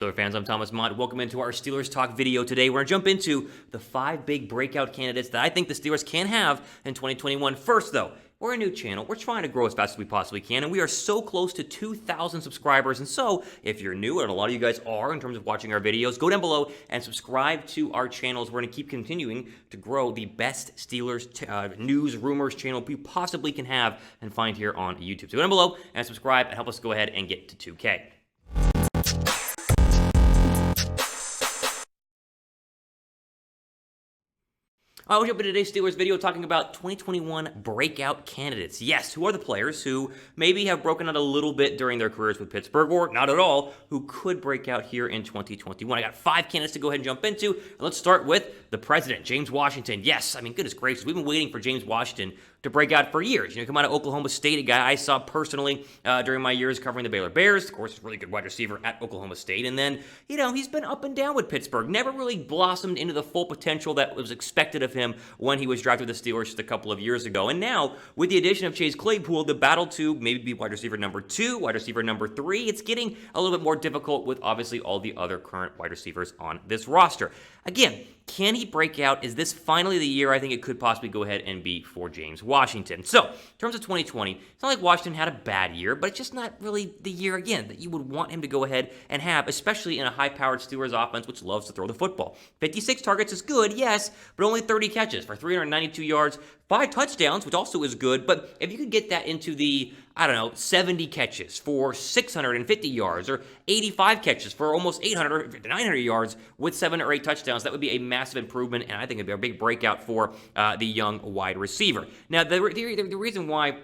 Steelers fans, I'm Thomas Mott. Welcome into our Steelers Talk video today. We're going to jump into the 5 big breakout candidates that I think the Steelers can have in 2021. First, though, we're a new channel. We're trying to grow as fast as we possibly can, and we are so close to 2,000 subscribers. And so, if you're new, and a lot of you guys are in terms of watching our videos, go down below and subscribe to our channels. We're going to keep continuing to grow the best Steelers news, rumors channel we possibly can have and find here on YouTube. So go down below and subscribe and help us go ahead and get to 2K. I will jump into today's Steelers video talking about 2021 breakout candidates. Yes, who are the players who maybe have broken out a little bit during their careers with Pittsburgh, or not at all, who could break out here in 2021. I got 5 candidates to go ahead and jump into, and let's start with the president, James Washington. Yes, I mean, goodness gracious, we've been waiting for James Washington to break out for years. You know, come out of Oklahoma State, a guy I saw personally during my years covering the Baylor Bears. Of course, a really good wide receiver at Oklahoma State. And then, you know, he's been up and down with Pittsburgh. Never really blossomed into the full potential that was expected of him when he was drafted with the Steelers just a couple of years ago. And now, with the addition of Chase Claypool, the battle to maybe be wide receiver number 2, wide receiver number 3, it's getting a little bit more difficult with obviously all the other current wide receivers on this roster. Again, can he break out? Is this finally the year I think it could possibly go ahead and be for James Washington? So, in terms of 2020, it's not like Washington had a bad year, but it's just not really the year, again, that you would want him to go ahead and have, especially in a high-powered Steelers offense which loves to throw the football. 56 targets is good, yes, but only 30 catches for 392 yards, 5 touchdowns, which also is good, but if you could get that into the, 70 catches for 650 yards, or 85 catches for almost 800, 900 yards with 7 or 8 touchdowns, that would be a massive improvement, and I think it'd be a big breakout for the young wide receiver. Now, the reason why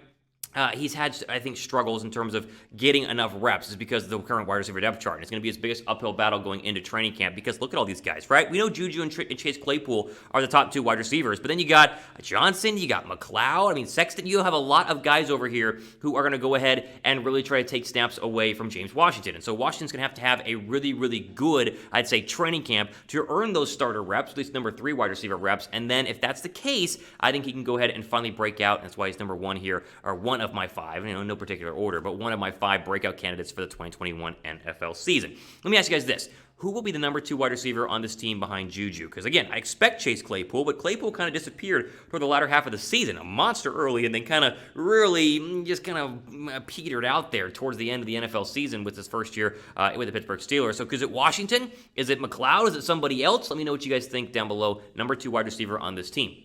he's had, I think, struggles in terms of getting enough reps is because of the current wide receiver depth chart. And it's going to be his biggest uphill battle going into training camp because look at all these guys, right? We know Juju and Chase Claypool are the top 2 wide receivers, but then you got Johnson, you got McLeod, I mean, Sexton. You have a lot of guys over here who are going to go ahead and really try to take snaps away from James Washington. And so Washington's going to have a really, really good, I'd say, training camp to earn those starter reps, at least number 3 wide receiver reps. And then if that's the case, I think he can go ahead and finally break out. And that's why he's number 1 here, or one of my 5, no particular order, but one of my 5 breakout candidates for the 2021 NFL season. Let me ask you guys this. Who will be the number 2 wide receiver on this team behind Juju? Because, again, I expect Chase Claypool, but Claypool kind of disappeared toward the latter half of the season. A monster early, and then kind of really just kind of petered out there towards the end of the NFL season with his first year with the Pittsburgh Steelers. So, is it Washington? Is it McLeod? Is it somebody else? Let me know what you guys think down below. Number 2 wide receiver on this team.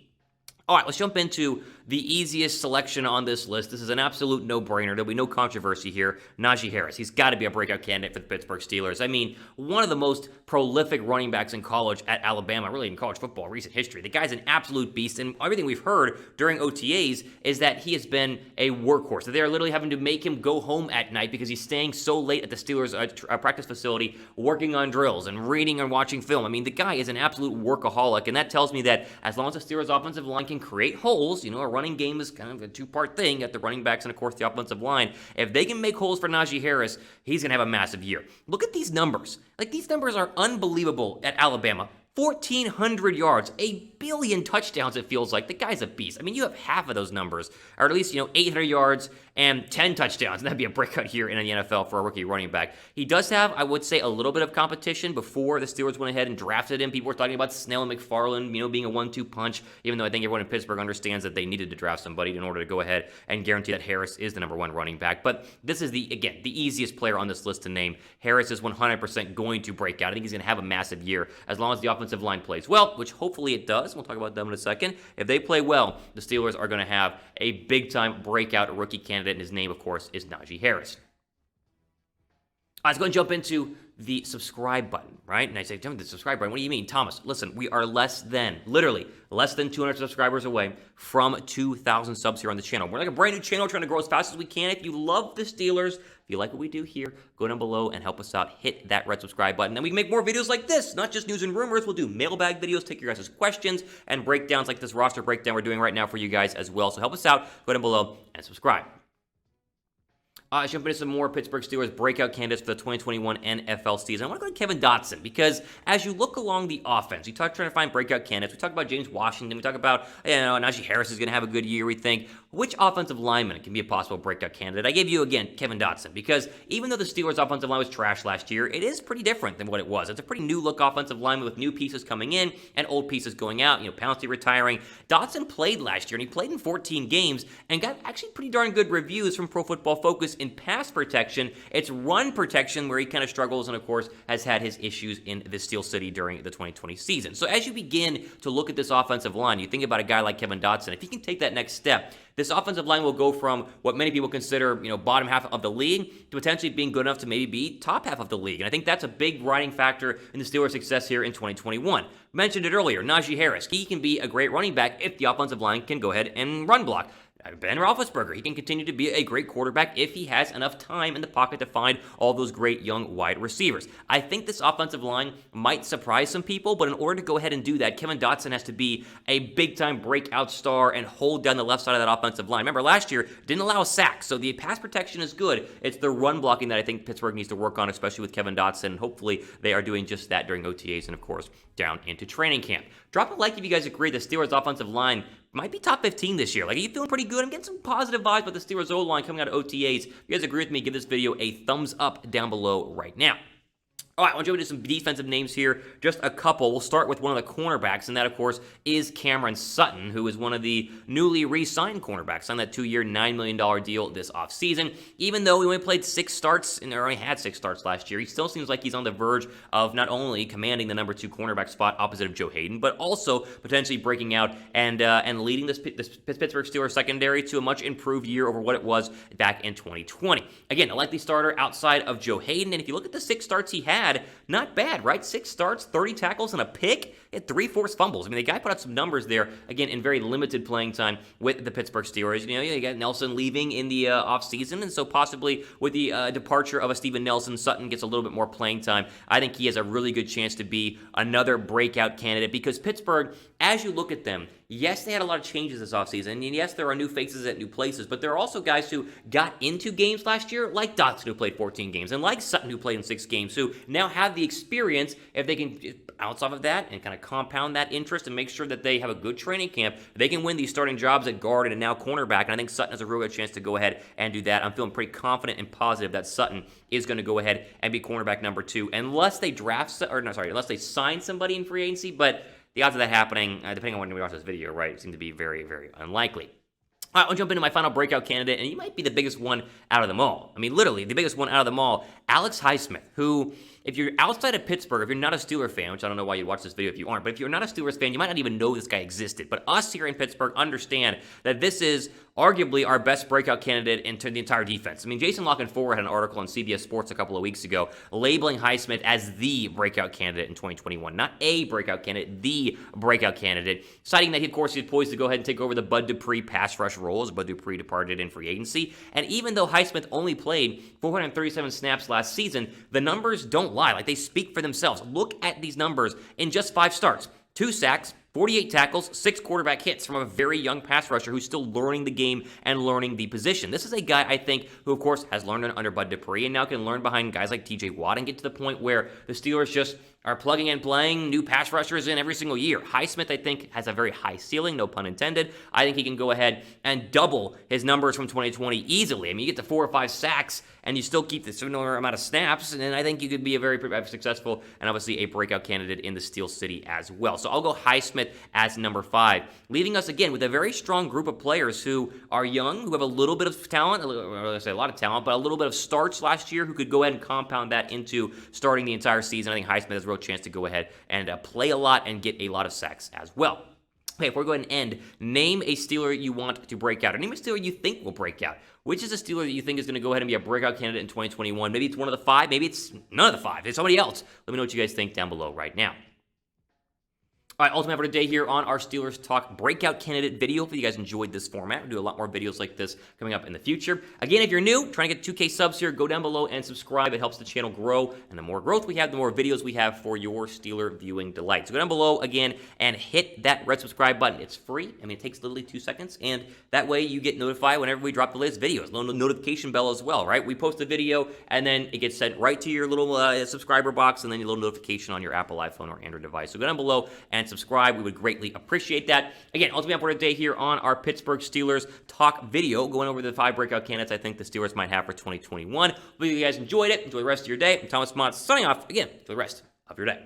All right, let's jump into the easiest selection on this list. This is an absolute no-brainer. There'll be no controversy here. Najee Harris. He's got to be a breakout candidate for the Pittsburgh Steelers. I mean, one of the most prolific running backs in college at Alabama, really in college football recent history. The guy's an absolute beast, and everything we've heard during OTAs is that he has been a workhorse. That they are literally having to make him go home at night because he's staying so late at the Steelers practice facility working on drills and reading and watching film. I mean, the guy is an absolute workaholic, and that tells me that as long as the Steelers offensive line can create holes, a running game is kind of a 2-part thing. You got the running backs and, of course, the offensive line. If they can make holes for Najee Harris, he's going to have a massive year. Look at these numbers. These numbers are unbelievable at Alabama. 1,400 yards, 1 billion touchdowns, it feels like. The guy's a beast. I mean, you have half of those numbers, or at least, 800 yards and 10 touchdowns. And that'd be a breakout here in the NFL for a rookie running back. He does have, I would say, a little bit of competition. Before the Steelers went ahead and drafted him, people were talking about Snell and McFarland, being a 1-2 punch, even though I think everyone in Pittsburgh understands that they needed to draft somebody in order to go ahead and guarantee that Harris is the number 1 running back. But this is, the easiest player on this list to name. Harris is 100% going to break out. I think he's going to have a massive year as long as the offensive line plays well, which hopefully it does. We'll talk about them in a second. If they play well, the Steelers are going to have a big-time breakout rookie candidate, and his name, of course, is Najee Harris. I was going to jump into the subscribe button, right? And I say, the subscribe button, what do you mean? Thomas, listen, we are literally less than 200 subscribers away from 2,000 subs here on the channel. We're like a brand new channel trying to grow as fast as we can. If you love the Steelers, if you like what we do here, go down below and help us out. Hit that red subscribe button. Then we can make more videos like this, not just news and rumors. We'll do mailbag videos, take your guys' questions, and breakdowns like this roster breakdown we're doing right now for you guys as well. So help us out. Go down below and subscribe. Jump into some more Pittsburgh Steelers breakout candidates for the 2021 NFL season. I want to go to Kevin Dotson because as you look along the offense, you talk trying to find breakout candidates. We talk about James Washington. We talk about Najee Harris is going to have a good year. We think which offensive lineman can be a possible breakout candidate. I gave you again Kevin Dotson because even though the Steelers' offensive line was trash last year, it is pretty different than what it was. It's a pretty new look offensive lineman with new pieces coming in and old pieces going out. Pouncey retiring. Dotson played last year and he played in 14 games and got actually pretty darn good reviews from Pro Football Focus in pass protection. It's run protection where he kind of struggles and, of course, has had his issues in the Steel City during the 2020 season. So as you begin to look at this offensive line, you think about a guy like Kevin Dotson. If he can take that next step, this offensive line will go from what many people consider, bottom half of the league to potentially being good enough to maybe be top half of the league. And I think that's a big riding factor in the Steelers' success here in 2021. Mentioned it earlier, Najee Harris. He can be a great running back if the offensive line can go ahead and run block. Ben Roethlisberger, he can continue to be a great quarterback if he has enough time in the pocket to find all those great young wide receivers. I think this offensive line might surprise some people, but in order to go ahead and do that, Kevin Dotson has to be a big-time breakout star and hold down the left side of that offensive line. Remember, last year, didn't allow a sack, so the pass protection is good. It's the run blocking that I think Pittsburgh needs to work on, especially with Kevin Dotson. Hopefully, they are doing just that during OTAs and, of course, down into training camp. Drop a like if you guys agree the Steelers' offensive line might be top 15 this year. Are you feeling pretty good? I'm getting some positive vibes about the Steelers' O-line coming out of OTAs. If you guys agree with me, give this video a thumbs up down below right now. All right, I want to jump into some defensive names here. Just a couple. We'll start with one of the cornerbacks, and that, of course, is Cameron Sutton, who is one of the newly re-signed cornerbacks on that 2-year, $9 million deal this offseason. Even though he only played 6 starts, and only had 6 starts last year, he still seems like he's on the verge of not only commanding the number 2 cornerback spot opposite of Joe Hayden, but also potentially breaking out and leading this Pittsburgh Steelers secondary to a much improved year over what it was back in 2020. Again, a likely starter outside of Joe Hayden, and if you look at the 6 starts he had, not bad, right? 6 starts, 30 tackles, and a pick. He had 3 forced fumbles. The guy put out some numbers there, again, in very limited playing time with the Pittsburgh Steelers. You got Nelson leaving in the offseason, and so possibly with the departure of a Steven Nelson, Sutton gets a little bit more playing time. I think he has a really good chance to be another breakout candidate because Pittsburgh, as you look at them, yes, they had a lot of changes this offseason, and yes, there are new faces at new places, but there are also guys who got into games last year, like Dotson, who played 14 games, and like Sutton, who played in 6 games, who now have the experience. If they can bounce off of that and kind of compound that interest and make sure that they have a good training camp, they can win these starting jobs at guard and now cornerback, and I think Sutton has a real good chance to go ahead and do that. I'm feeling pretty confident and positive that Sutton is going to go ahead and be cornerback number 2, unless they unless they sign somebody in free agency, but the odds of that happening, depending on when we watch this video, right, seem to be very, very unlikely. All right, I'll jump into my final breakout candidate, and he might be the biggest one out of them all. Literally, the biggest one out of them all, Alex Highsmith, who, if you're outside of Pittsburgh, if you're not a Steeler fan, which I don't know why you'd watch this video if you aren't, but if you're not a Steelers fan, you might not even know this guy existed. But us here in Pittsburgh understand that this is arguably our best breakout candidate in the entire defense. Jason Lockenforth had an article on CBS Sports a couple of weeks ago labeling Highsmith as the breakout candidate in 2021. Not a breakout candidate, the breakout candidate, citing that he, of course, is poised to go ahead and take over the Bud Dupree pass rush role as Bud Dupree departed in free agency. And even though Highsmith only played 437 snaps last season, the numbers don't lie. They speak for themselves. Look at these numbers in just 5 starts. 2 sacks, 48 tackles, 6 quarterback hits from a very young pass rusher who's still learning the game and learning the position. This is a guy, I think, who, of course, has learned under Bud Dupree and now can learn behind guys like T.J. Watt and get to the point where the Steelers just are plugging and playing new pass rushers in every single year. Highsmith, I think, has a very high ceiling, no pun intended. I think he can go ahead and double his numbers from 2020 easily. You get to 4 or 5 sacks, and you still keep the similar amount of snaps, and then I think you could be a very successful and obviously a breakout candidate in the Steel City as well. So I'll go Highsmith as number 5, leaving us again with a very strong group of players who are young, who have a little bit of talent, I say a lot of talent, but a little bit of starts last year, who could go ahead and compound that into starting the entire season. I think Highsmith has a real chance to go ahead and play a lot and get a lot of sacks as well. Okay, if we're going to end, name a Steeler you want to break out, or name a Steeler you think will break out. Which is a Steeler that you think is going to go ahead and be a breakout candidate in 2021? Maybe it's one of the 5, maybe it's none of the 5. It's somebody else. Let me know what you guys think down below right now. All right, ultimate for today here on our Steelers Talk breakout candidate video. Hopefully you guys enjoyed this format. We'll do a lot more videos like this coming up in the future. Again, if you're new, trying to get 2K subs here, go down below and subscribe. It helps the channel grow, and the more growth we have, the more videos we have for your Steeler viewing delight. So go down below again and hit that red subscribe button. It's free. I mean, it takes literally 2 seconds, and that way you get notified whenever we drop the latest videos. Little notification bell as well, right? We post a video, and then it gets sent right to your little subscriber box, and then your little notification on your Apple iPhone or Android device. So go down below and subscribe. We would greatly appreciate that. Again, ultimate for today here on our Pittsburgh Steelers Talk video, going over the 5 breakout candidates I think the Steelers might have for 2021. Hopefully you guys enjoyed it. Enjoy the rest of your day. I'm Thomas Mott signing off again for the rest of your day.